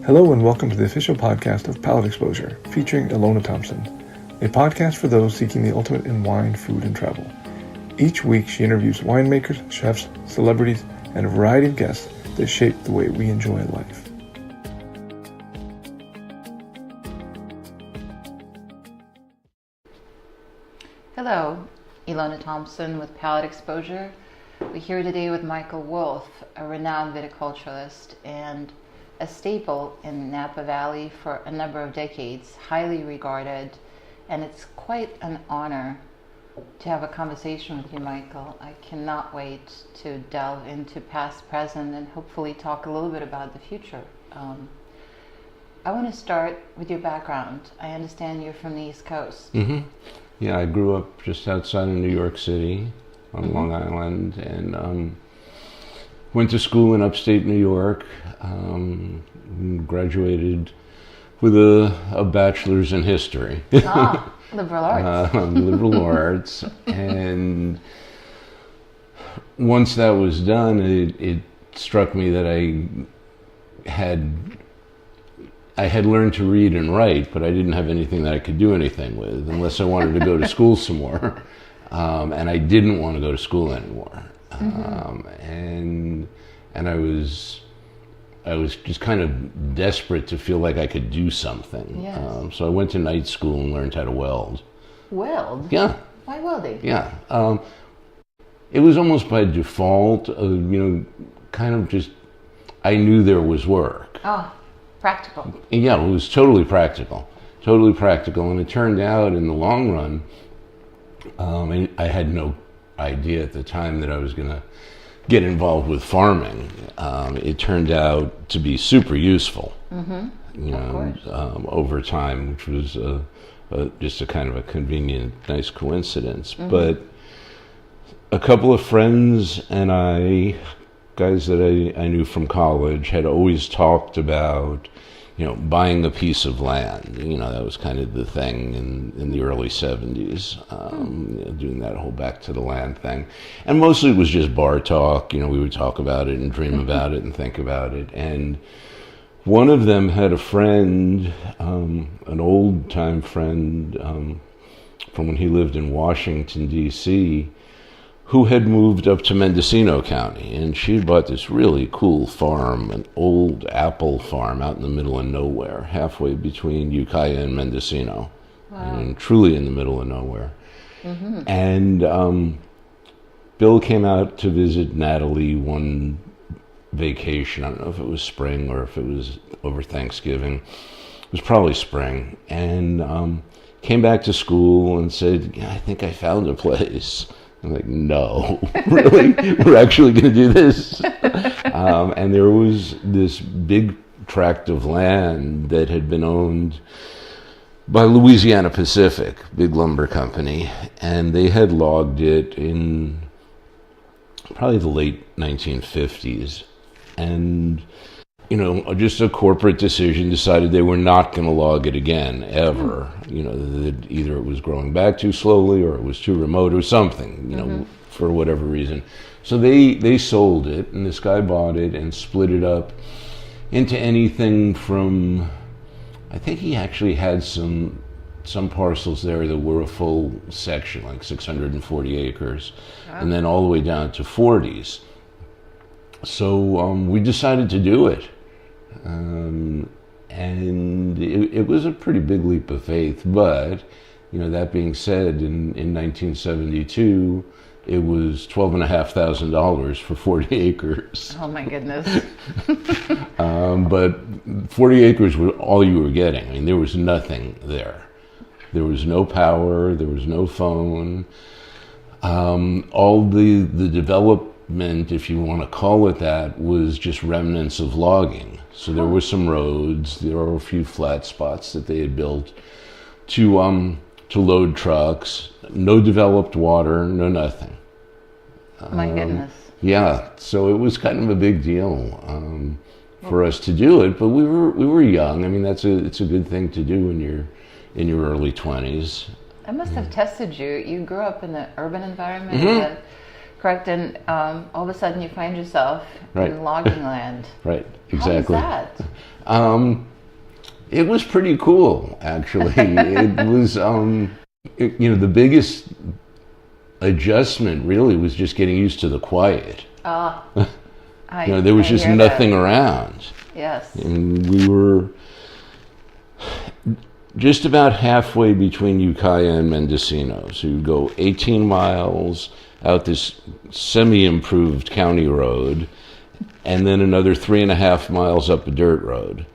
Hello and welcome to the official podcast of Palate Exposure, featuring Ilona Thompson, a podcast for those seeking the ultimate in wine, food, and travel. Each week she interviews winemakers, chefs, celebrities, and a variety of guests that shape the way we enjoy life. Hello, Ilona Thompson with Palate Exposure. We're here today with Michael Wolf, a renowned viticulturalist and a staple in Napa Valley for a number of decades, highly regarded, and it's quite an honor to have a conversation with you, Michael. I cannot wait to delve into past, present, and hopefully talk a little bit about the future. I want to start with your background. I understand you're from the East Coast. Mm-hmm. Yeah, I grew up just outside of New York City on Long Island, and went to school in upstate New York, graduated with a bachelor's in history. Liberal arts. Liberal arts. And once that was done, it struck me that I had learned to read and write, but I didn't have anything that I could do anything with unless I wanted to go to school some more. And I didn't want to go to school anymore. And I was just kind of desperate to feel like I could do something. Yes. So I went to night school and learned how to weld. Weld? Yeah. Why welding? Yeah. It was almost by default, kind of just, I knew there was work. Oh, practical. Yeah, it was totally practical. Totally practical. And it turned out in the long run, I had no idea at the time that I was going to get involved with farming. It turned out to be super useful, over time, which was just a kind of a convenient, nice coincidence. But a couple of friends and I, guys that I knew from college, had always talked about buying a piece of land. That was kind of the thing in the early 70s, doing that whole back to the land thing. And mostly it was just bar talk. We would talk about it and dream about it and think about it. And one of them had a friend, an old-time friend from when he lived in Washington, D.C., who had moved up to Mendocino County, and she had bought this really cool farm, an old apple farm out in the middle of nowhere, halfway between Ukiah and Mendocino. Wow. And truly in the middle of nowhere. And Bill came out to visit Natalie one vacation. I don't know if it was spring or if it was over Thanksgiving. It was probably spring. And came back to school and said, I think I found a place. I'm like, no, really? We're actually going to do this? And there was this big tract of land that had been owned by Louisiana Pacific, big lumber company, and they had logged it in probably the late 1950s. And, just a corporate decision decided they were not going to log it again, ever. That either it was growing back too slowly or it was too remote or something, for whatever reason. So they sold it, and this guy bought it and split it up into anything from, I think he actually had some parcels there that were a full section, like 640 acres, and then all the way down to 40s. So we decided to do it. And it was a pretty big leap of faith, but, that being said, in 1972, it was $12,500 for 40 acres. Oh my goodness. But 40 acres was all you were getting. There was nothing there. There was no power, there was no phone. All the development, if you want to call it that, was just remnants of logging. So there were some roads, there were a few flat spots that they had built to load trucks. No developed water, no nothing. My goodness. Yeah, so it was kind of a big deal for us to do it, but we were young. It's a good thing to do when you're in your early 20s. I must have tested you. You grew up in the urban environment. correct. And all of a sudden you find yourself Right. in logging land. Right, exactly. How was that? It was pretty cool, actually. It was, the biggest adjustment really was just getting used to the quiet. There was just nothing around. Yes. And we were just about halfway between Ukiah and Mendocino. So you'd go 18 miles out this semi-improved county road, and then another 3.5 miles up a dirt road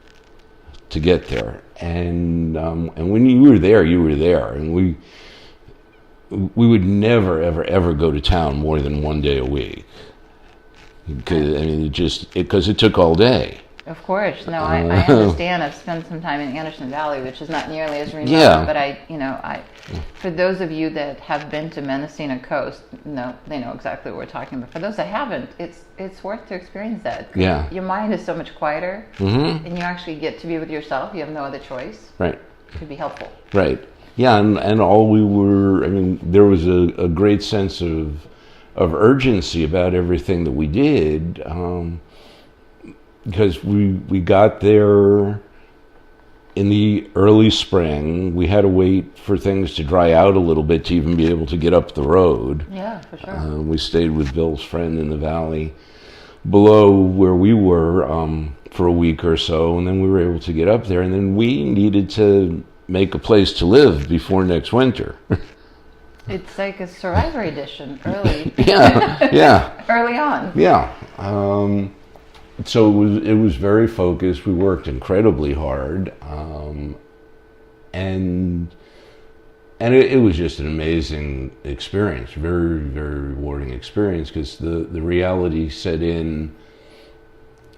to get there. And when you were there, you were there. And we would never, ever, ever go to town more than one day a week. Because it took all day. Of course. No, I understand. I've spent some time in Anderson Valley, which is not nearly as remote. Yeah. But for those of you that have been to Mendocino Coast, they know exactly what we're talking about. For those that haven't, it's worth to experience that. Yeah. Your mind is so much quieter, and you actually get to be with yourself. You have no other choice. Right. It could be helpful. Right. Yeah, and all we were, there was a great sense of urgency about everything that we did, because we got there in the early spring. We had to wait for things to dry out a little bit to even be able to get up the road. Yeah, for sure. We stayed with Bill's friend in the valley below where we were for a week or so, and then we were able to get up there, and then we needed to make a place to live before next winter. It's like a Survivor edition, early. Yeah. Early on. Yeah. So it was very focused. We worked incredibly hard, and it was just an amazing experience, very, very rewarding experience, because the reality set in.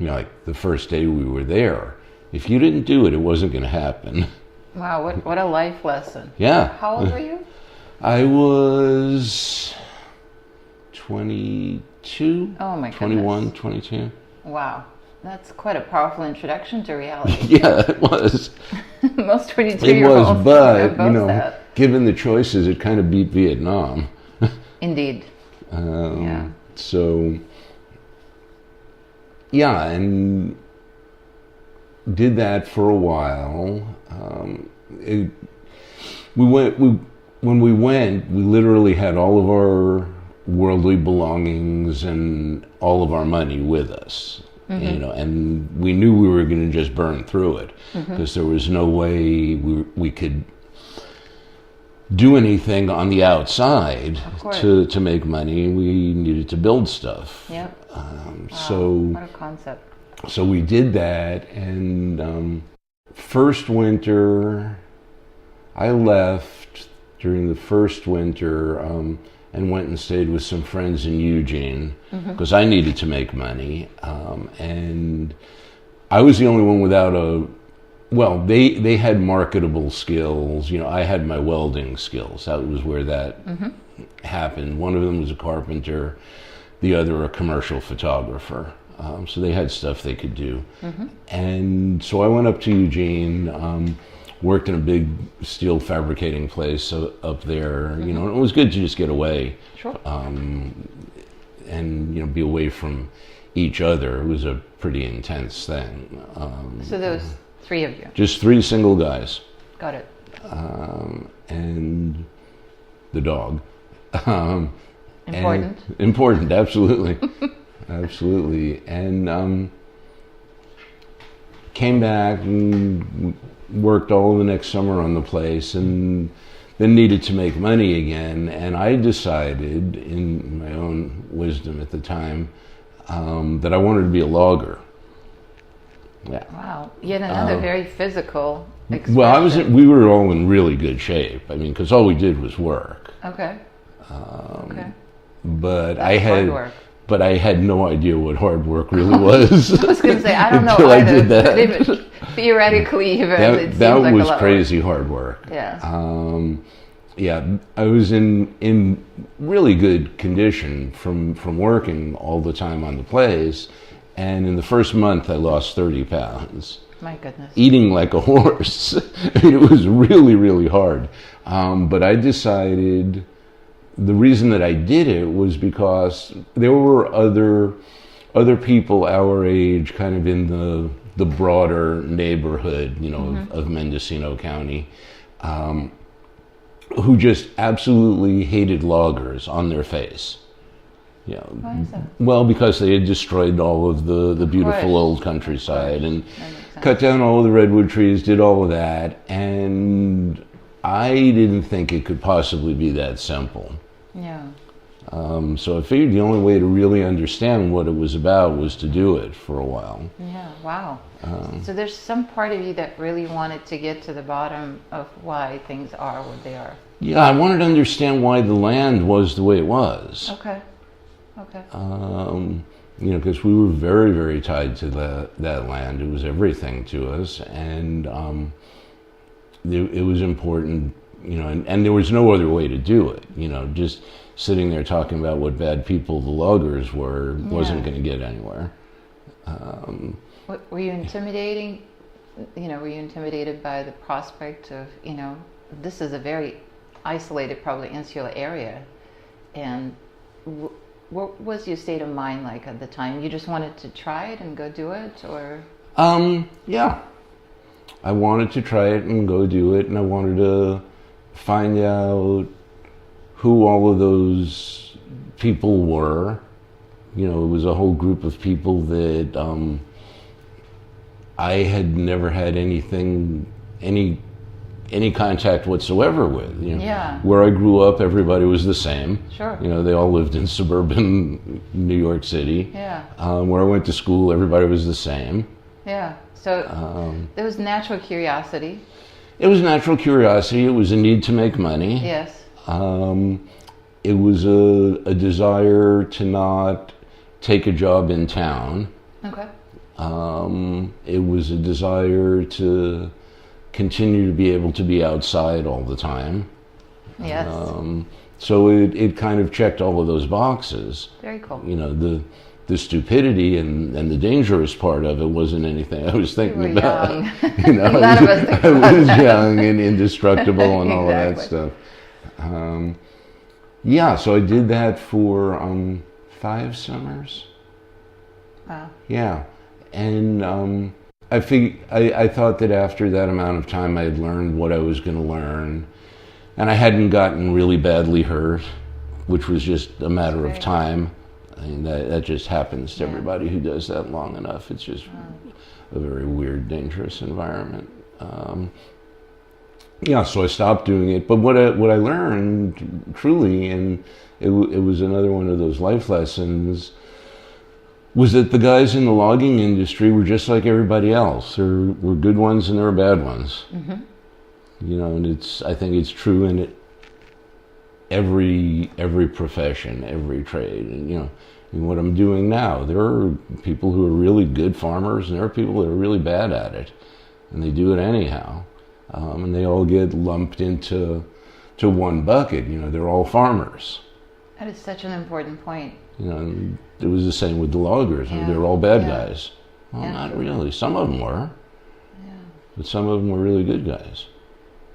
Like the first day we were there, if you didn't do it, it wasn't going to happen. Wow, what a life lesson. Yeah. How old were you? I was 22. Oh my goodness. 21, 22. Wow. That's quite a powerful introduction to reality. Yeah, it was. Most 22-year-olds It was, but, that. Given the choices, it kind of beat Vietnam. Indeed. Yeah. So, yeah, and did that for a while. When we went, we literally had all of our worldly belongings and all of our money with us. And we knew we were going to just burn through it, because there was no way we could do anything on the outside to make money. We needed to build stuff. Yep. Wow, so what a concept. So we did that, and first winter, I left during the first winter and went and stayed with some friends in Eugene, because I needed to make money, and I was the only one without they had marketable skills. I had my welding skills. That was where that happened. One of them was a carpenter, the other a commercial photographer. So they had stuff they could do. And so I went up to Eugene, worked in a big steel fabricating place up there. And it was good to just get away. Sure. And be away from each other. It was a pretty intense thing. So there was 3 of you? Just 3 single guys. Got it. And the dog. Important? Important, absolutely. Absolutely. And came back and worked all the next summer on the place, and then needed to make money again. And I decided, in my own wisdom at the time, that I wanted to be a logger. Yeah. Wow. Yet another very physical expression. Well, we were all in really good shape. Because all we did was work. Okay. But That's hard work. But I had no idea what hard work really was. I was going to say, I don't know until either. I did that. Even theoretically, even it seems that like was a lot crazy hard work. Yeah. Yeah, I was in really good condition from working all the time on the place, and in the first month I lost 30 pounds. My goodness. Eating like a horse. It was really, really hard. But I decided the reason that I did it was because there were other people our age, kind of in the broader neighborhood, of Mendocino County, who just absolutely hated loggers on their face. Why is that? Well, because they had destroyed all of the beautiful old countryside and cut down all of the redwood trees, did all of that, and I didn't think it could possibly be that simple. Yeah. So I figured the only way to really understand what it was about was to do it for a while. Yeah, wow. So there's some part of you that really wanted to get to the bottom of why things are what they are. Yeah, I wanted to understand why the land was the way it was. Okay. Because we were very, very tied to that land. It was everything to us, and it was important, and there was no other way to do it. Just sitting there talking about what bad people the loggers were wasn't going to get anywhere. Were you intimidating? Were you intimidated by the prospect of, this is a very isolated, probably insular area, and what was your state of mind like at the time? You just wanted to try it and go do it, or? Yeah. I wanted to try it and go do it, and I wanted to find out who all of those people were. It was a whole group of people that I had never had any contact whatsoever with. Where I grew up, everybody was the same. Sure. They all lived in suburban New York City. Yeah. Where I went to school, everybody was the same. Yeah. So there was natural curiosity. It was natural curiosity. It was a need to make money. Yes. It was a desire to not take a job in town. Okay. It was a desire to continue to be able to be outside all the time. Yes. So it kind of checked all of those boxes. Very cool. The stupidity and the dangerous part of it wasn't anything I was thinking about. Young. None of us think I about was that. young and indestructible and all of that stuff. So I did that for 5 summers. Wow. Yeah, and I thought that after that amount of time I had learned what I was going to learn, and I hadn't gotten really badly hurt, which was just a matter of time. I mean, that just happens to everybody who does that long enough. It's just a very weird, dangerous environment. So I stopped doing it. But what I learned truly, and it was another one of those life lessons, was that the guys in the logging industry were just like everybody else. There were good ones and there were bad ones. Mm-hmm. And I think it's true in every profession, every trade. And in what I'm doing now, there are people who are really good farmers and there are people that are really bad at it, and they do it anyhow. And they all get lumped into one bucket. They're all farmers. That is such an important point. It was the same with the loggers. Yeah. They were all bad guys. Well, Yeah. not really. Some of them were. Yeah. But some of them were really good guys.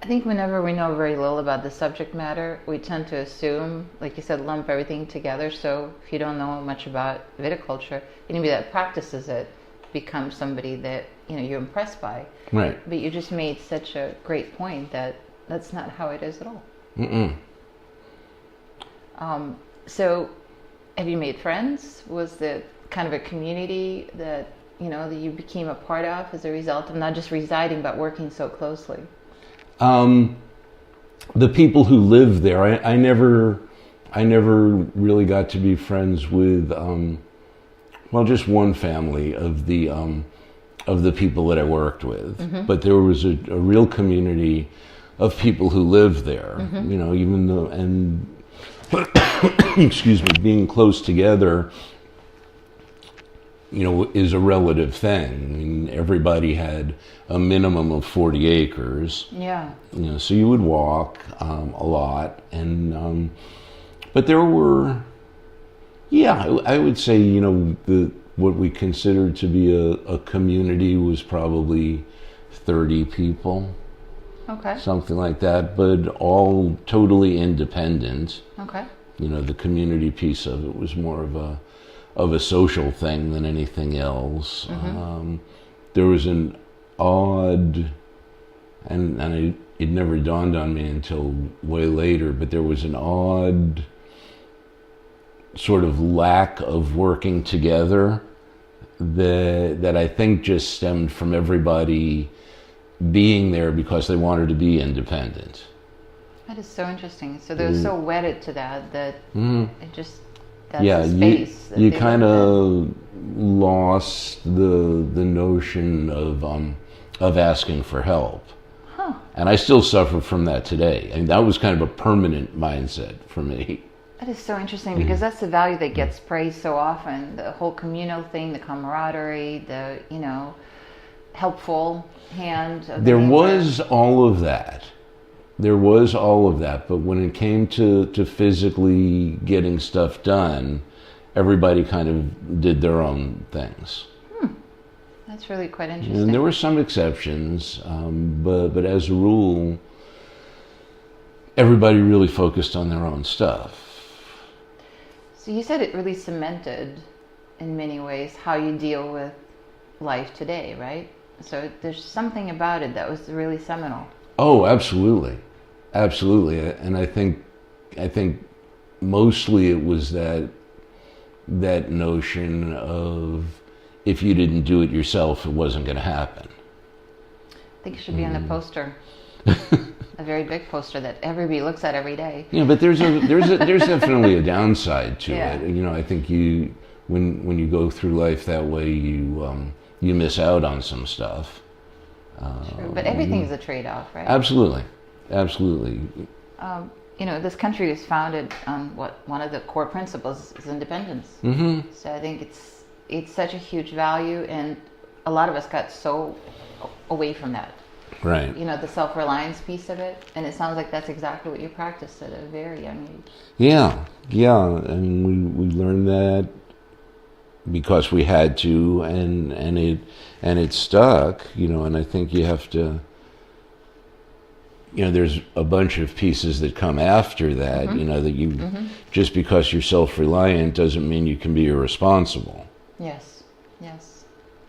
I think whenever we know very little about the subject matter, we tend to assume, like you said, lump everything together. So if you don't know much about viticulture, anybody that practices it becomes somebody that you're impressed by. Right. But you just made such a great point that that's not how it is at all. Mm-mm. So have you made friends? Was it kind of a community that that you became a part of as a result of not just residing but working so closely? The people who lived there, I never really got to be friends with just one family of the people that I worked with. Mm-hmm. But there was a real community of people who lived there. Mm-hmm. Even though, and excuse me, being close together, is a relative thing. I mean, everybody had a minimum of 40 acres. Yeah. So you would walk a lot, and but there were, I would say, what we considered to be a community was probably 30 people. Okay. Something like that, but all totally independent. Okay. You know, the community piece of it was more of a social thing than anything else. There was an odd, and it never dawned on me until way later, but there was an odd sort of lack of working together that I think just stemmed from everybody being there because they wanted to be independent. That is so interesting. So they're so wedded to that it just, that's Yeah, the space. you kind of lost the notion of asking for help. Huh. And I still suffer from that today. And that was kind of a permanent mindset for me. That is so interesting because that's the value that gets praised so often. The whole communal thing, the camaraderie, the, you know, helpful hand of the There neighbor. was all of that. There was all of that. But when it came to physically getting stuff done, everybody kind of did their own things. That's really quite interesting. And there were some exceptions, but as a rule, everybody really focused on their own stuff. So you said it really cemented, in many ways, how you deal with life today, right? So there's something about it that was really seminal. Oh, absolutely, absolutely. And I think mostly it was that notion of if you didn't do it yourself, it wasn't going to happen. I think it should be on the poster. A very big poster that everybody looks at every day. Yeah, but there's definitely a downside to Yeah. it. You know, I think when you go through life that way, you miss out on some stuff. True. But everything is a trade-off, right? Absolutely, absolutely. You know, this country was founded on one of the core principles is independence. Mm-hmm. So I think it's such a huge value, and a lot of us got so away from that. Right. You know, the self-reliance piece of it, and it sounds like that's exactly what you practiced at a very young age. Yeah, and we learned that because we had to, and it stuck. You know, and I think you have to. You know, there's a bunch of pieces that come after that. You know, that you just because you're self-reliant doesn't mean you can be irresponsible. Yes,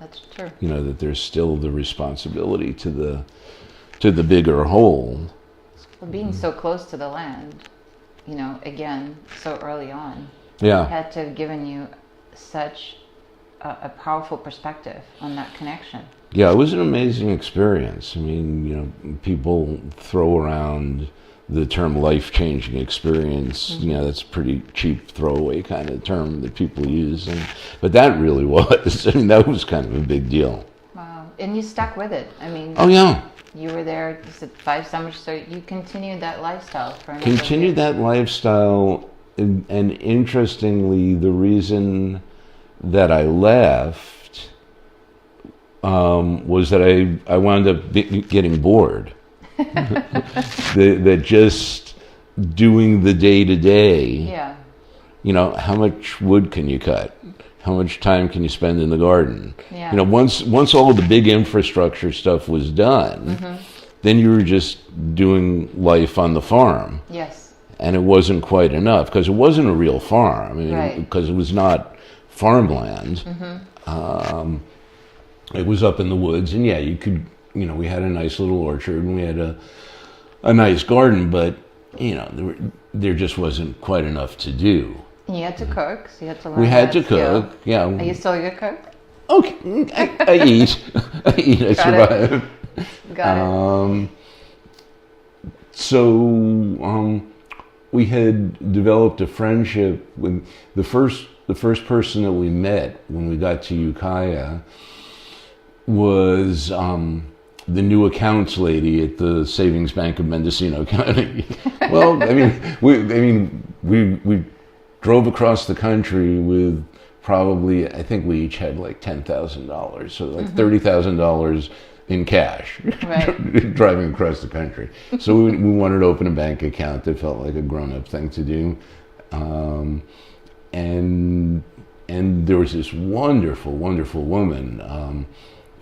that's true. You know, that there's still the responsibility to the bigger whole. Well, being so close to the land, you know, again, so early on, Yeah. had to have given you such a powerful perspective on that connection. Yeah, it was an amazing experience. I mean, you know, people throw around the term life-changing experience. You know, that's a pretty cheap throwaway kind of term that people use. But that really was. I mean, that was kind of a big deal. Wow. And you stuck with it. I mean, Oh, yeah. you were there, you said 5 summers, so you continued that lifestyle for another Continued year. that lifestyle. And interestingly, the reason that I left was that I wound up getting bored. that just doing the day-to-day, Yeah. you know, how much wood can you cut? How much time can you spend in the garden? Yeah. You know, once all the big infrastructure stuff was done, then you were just doing life on the farm. Yes. And it wasn't quite enough because it wasn't a real farm. I mean, Right. because it was not farmland. It was up in the woods, and yeah, you could, you know, we had a nice little orchard and we had a nice garden, but you know, there just wasn't quite enough to do. And you had to cook, so you had to learn We had that to skill. cook. Yeah. Are you still a good cook? Okay, I eat. I survive. Got it. So we had developed a friendship with the first person that we met when we got to Ukiah was the new accounts lady at the Savings Bank of Mendocino County. Well, we drove across the country with probably, I think we each had like $10,000, so like $30,000 in cash, Right. driving across the country. So we wanted to open a bank account that felt like a grown-up thing to do, and there was this wonderful woman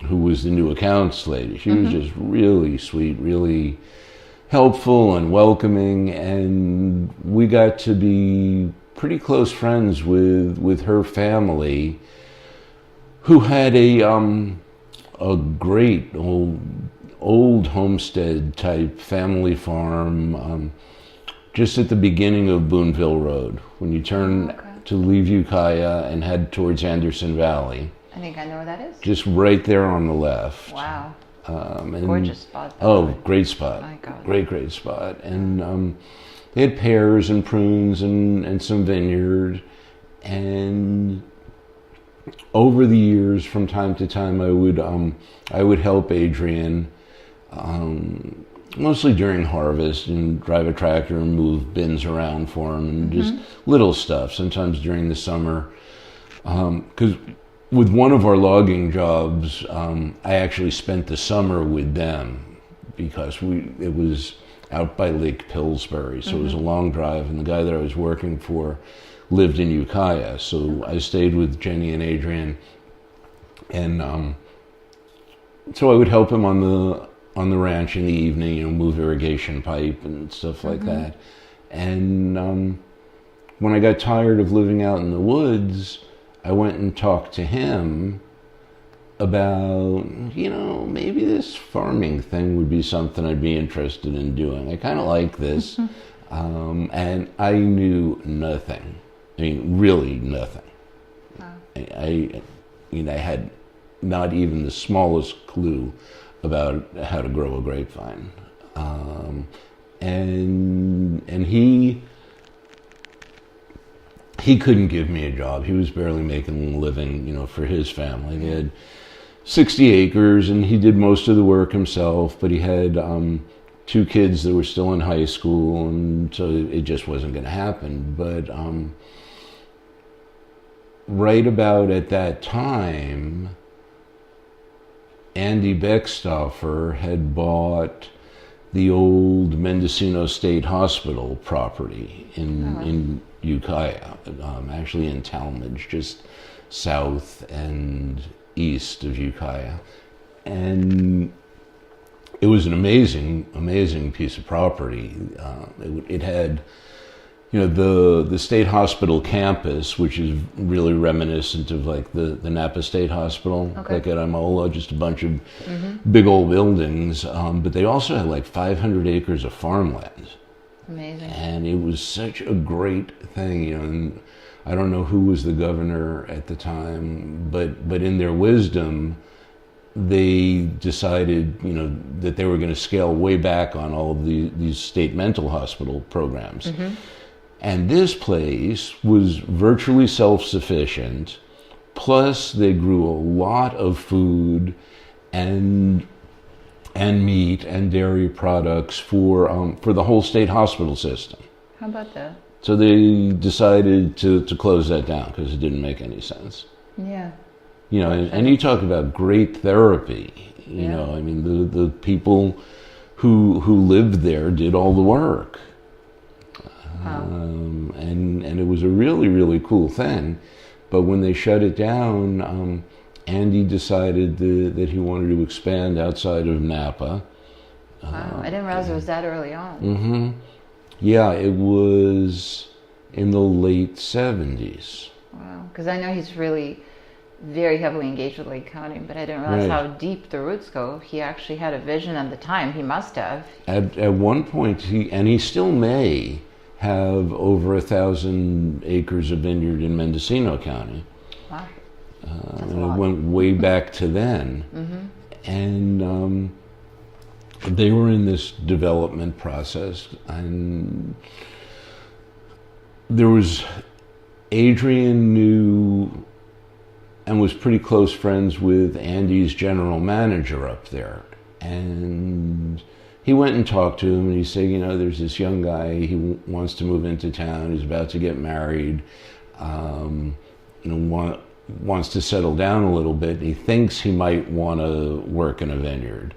who was the new accounts lady. She was just really sweet, really helpful and welcoming, and we got to be pretty close friends with her family, who had a great old homestead type family farm just at the beginning of Boonville Road when you turn to leave Ukiah and head towards Anderson Valley. I think I know where that is. Just right there on the left. Wow. And, Gorgeous spot. Great spot. My God. Great spot. And they had pears and prunes and some vineyard. And over the years, from time to time, I would help Adrian, mostly during harvest, and drive a tractor and move bins around for him, and just little stuff. Sometimes during the summer, because with one of our logging jobs, I actually spent the summer with them because it was out by Lake Pillsbury, so it was a long drive, and the guy that I was working for lived in Ukiah, so I stayed with Jenny and Adrian, and so I would help him on the ranch in the evening, move irrigation pipe and stuff like that. And when I got tired of living out in the woods, I went and talked to him about, maybe this farming thing would be something I'd be interested in doing. I kind of like this. And I knew nothing. I mean, really nothing. Wow. I had not even the smallest clue about how to grow a grapevine. And he couldn't give me a job. He was barely making a living, for his family. He had 60 acres, and he did most of the work himself, but he had 2 kids that were still in high school, and so it just wasn't going to happen. But right about at that time, Andy Beckstoffer had bought the old Mendocino State Hospital property in Ukiah, actually in Talmadge, just south and east of Ukiah. And it was an amazing piece of property. It had, the state hospital campus, which is really reminiscent of like the Napa State Hospital, like at Imola, just a bunch of big old buildings. But they also had like 500 acres of farmland. Amazing. And it was such a great thing, and I don't know who was the governor at the time, but in their wisdom, they decided, that they were going to scale way back on all of these state mental hospital programs. And this place was virtually self-sufficient, plus they grew a lot of food and meat and dairy products for the whole state hospital system. How about that? So they decided to close that down because it didn't make any sense. Yeah. And you talk about great therapy. I mean, the people who lived there did all the work. Wow. And it was a really, really cool thing. But when they shut it down, Andy decided that he wanted to expand outside of Napa. Wow, I didn't realize it was that early on. Yeah, it was in the late 70s. Wow, because I know he's really very heavily engaged with Lake County, but I didn't realize how deep the roots go. He actually had a vision at the time. He must have. At one point, he still may have over 1,000 acres of vineyard in Mendocino County. Wow. And it went way back to then. And they were in this development process, and there was, Adrian knew and was pretty close friends with Andy's general manager up there. And he went and talked to him, and he said, there's this young guy, he wants to move into town, he's about to get married, wants to settle down a little bit. He thinks he might want to work in a vineyard.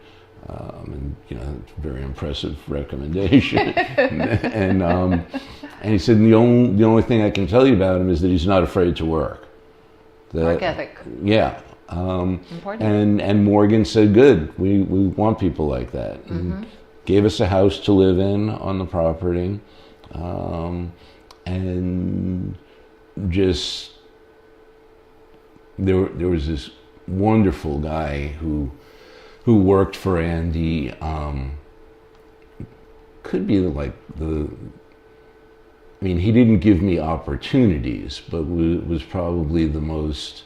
And it's a very impressive recommendation. and he said, the only thing I can tell you about him is that he's not afraid to work. Work ethic. Yeah. Important. And Morgan said, good, we want people like that. And gave us a house to live in on the property, and just there was this wonderful guy who worked for Andy. Could be like he didn't give me opportunities, but was probably the most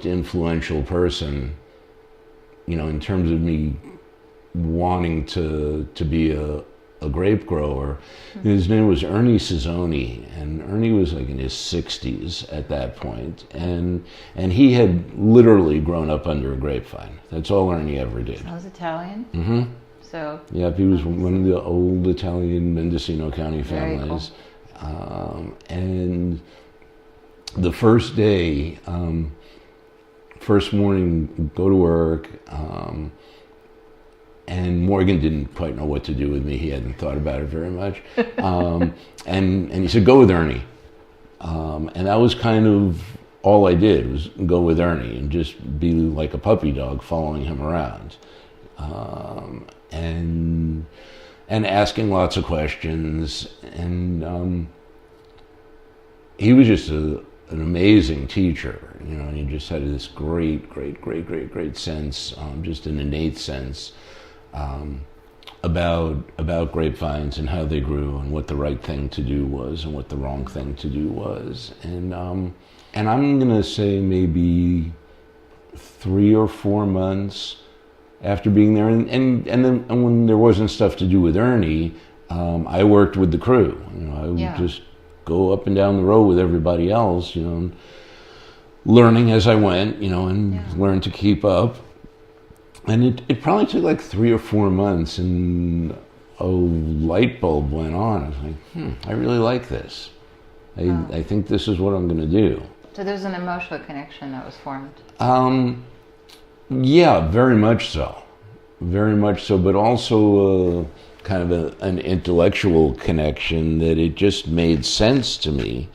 influential person, in terms of me wanting to be a grape grower. Mm-hmm. His name was Ernie Cizzoni, and Ernie was like in his 60s at that point, and he had literally grown up under a grapevine. That's all Ernie ever did. Sounds Italian. Mm-hmm. So yeah, he was one of the old Italian Mendocino County families. Cool. And the first day, first morning, go to work, and Morgan didn't quite know what to do with me. He hadn't thought about it very much. And he said, go with Ernie. And that was kind of all I did, was go with Ernie and just be like a puppy dog following him around. And asking lots of questions, and he was just an amazing teacher, and he just had this great sense, just an innate sense, about grapevines and how they grew and what the right thing to do was and what the wrong thing to do was, and I'm gonna say maybe 3 or 4 months after being there, and then when there wasn't stuff to do with Ernie, I worked with the crew. I would just go up and down the road with everybody else, learning as I went, and learn to keep up. And it probably took like 3 or 4 months, and a light bulb went on. I was like, I really like this. I think this is what I'm going to do. So there's an emotional connection that was formed. Yeah, very much so, but also kind of an intellectual connection, that it just made sense to me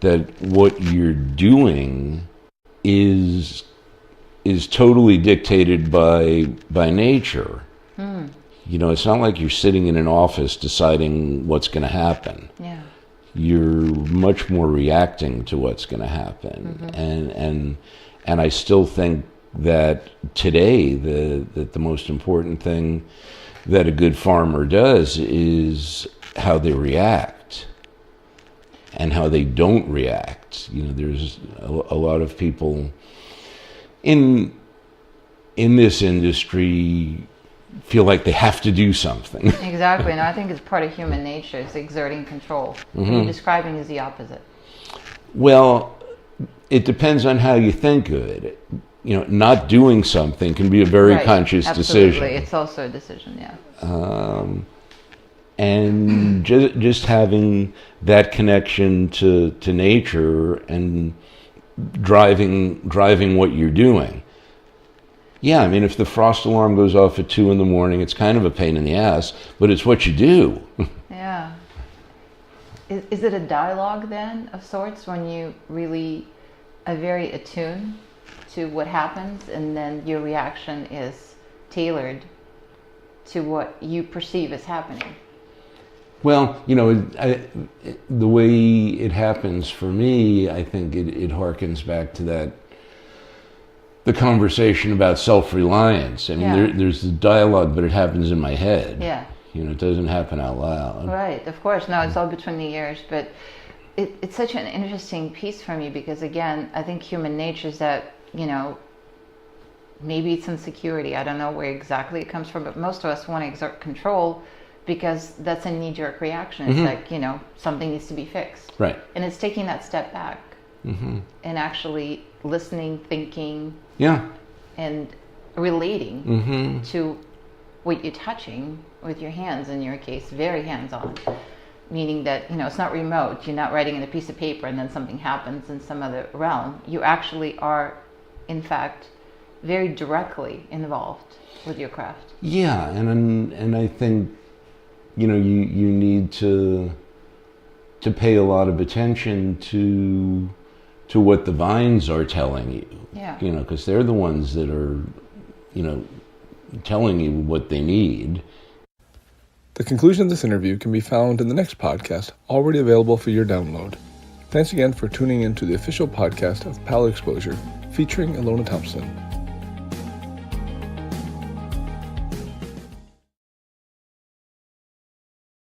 that what you're doing is totally dictated by nature. It's not like you're sitting in an office deciding what's going to happen. Yeah. You're much more reacting to what's going to happen, and I still think that today the most important thing that a good farmer does is how they react and how they don't react. There's a lot of people in this industry feel like they have to do something. Exactly, and I think it's part of human nature, is exerting control. What you're describing is the opposite. Well, it depends on how you think of it. Not doing something can be a very conscious decision. Absolutely, it's also a decision, yeah. And just having that connection to nature and driving what you're doing. Yeah, if the frost alarm goes off at 2 a.m, it's kind of a pain in the ass, but it's what you do. Yeah. Is it a dialogue then of sorts, when you really are very attuned to what happens, and then your reaction is tailored to what you perceive as happening? Well, the way it happens for me, I think it harkens back to the conversation about self-reliance. There's the dialogue, but it happens in my head. Yeah. It doesn't happen out loud. Right, of course. No, it's all between the ears, but it's such an interesting piece for me, because again, I think human nature is that, maybe it's insecurity. I don't know where exactly it comes from, but most of us want to exert control because that's a knee-jerk reaction. It's like, something needs to be fixed. Right. And it's taking that step back and actually listening, thinking, and relating to what you're touching with your hands, in your case, very hands-on. Meaning that, it's not remote. You're not writing in a piece of paper and then something happens in some other realm. You actually are, in fact, very directly involved with your craft. Yeah, and I think, you need to pay a lot of attention to what the vines are telling you. Yeah. Because they're the ones that are, telling you what they need. The conclusion of this interview can be found in the next podcast, already available for your download. Thanks again for tuning in to the official podcast of Palate Exposure, featuring Ilona Thompson.